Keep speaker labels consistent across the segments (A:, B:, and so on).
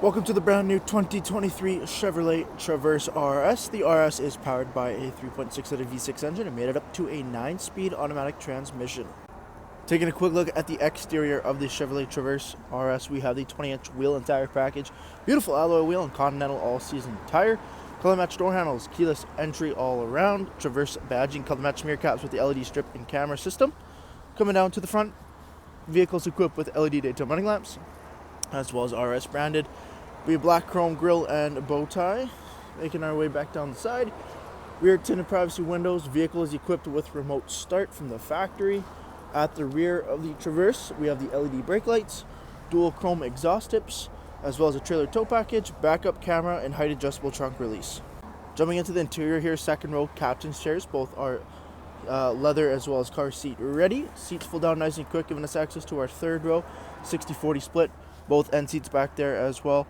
A: Welcome to the brand new 2023 Chevrolet Traverse RS. The RS is powered by a 3.6-liter V6 engine and made it up to a 9-speed automatic transmission. Taking a quick look at the exterior of the Chevrolet Traverse RS, we have the 20-inch wheel and tire package, beautiful alloy wheel and Continental all-season tire, color match door handles, keyless entry all around, Traverse badging, color match mirror caps with the LED strip and camera system. Coming down to the front, vehicles equipped with LED daytime running lamps, as well as RS branded. We have black chrome grille and bow tie. Making our way back down the side. Rear tinted privacy windows. Vehicle is equipped with remote start from the factory. At the rear of the Traverse, we have the LED brake lights, dual chrome exhaust tips, as well as a trailer tow package, backup camera, and height adjustable trunk release. Jumping into the interior here, second row captain's chairs. Both are leather as well as car seat ready. Seats fold down nice and quick, giving us access to our third row, 60-40 split. Both end seats back there as well.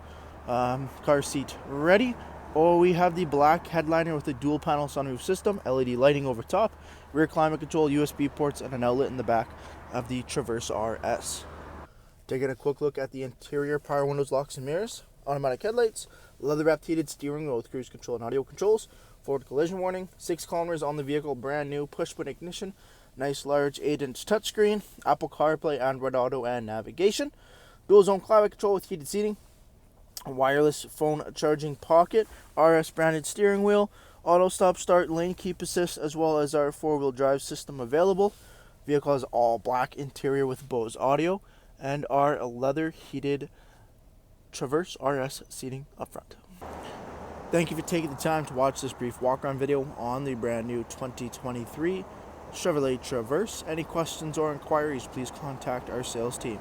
A: Car seat ready. We have the black headliner with a dual panel sunroof system, LED lighting over top, rear climate control, USB ports, and an outlet in the back of the Traverse RS. Taking a quick look at the interior, power windows, locks, and mirrors, automatic headlights, leather wrapped heated steering wheel with cruise control and audio controls, forward collision warning, 6 kilometers on the vehicle, brand new, push button ignition, nice large 8-inch touchscreen, Apple CarPlay, Android Auto, and navigation, dual zone climate control with heated seating, wireless phone charging pocket, RS branded steering wheel, auto stop start, lane keep assist, as well as our 4-wheel drive system available. Vehicle has all black interior with Bose audio and our leather heated Traverse RS seating up front. Thank you for taking the time to watch this brief walk around video on the brand new 2023 Chevrolet Traverse. Any questions or inquiries, please contact our sales team.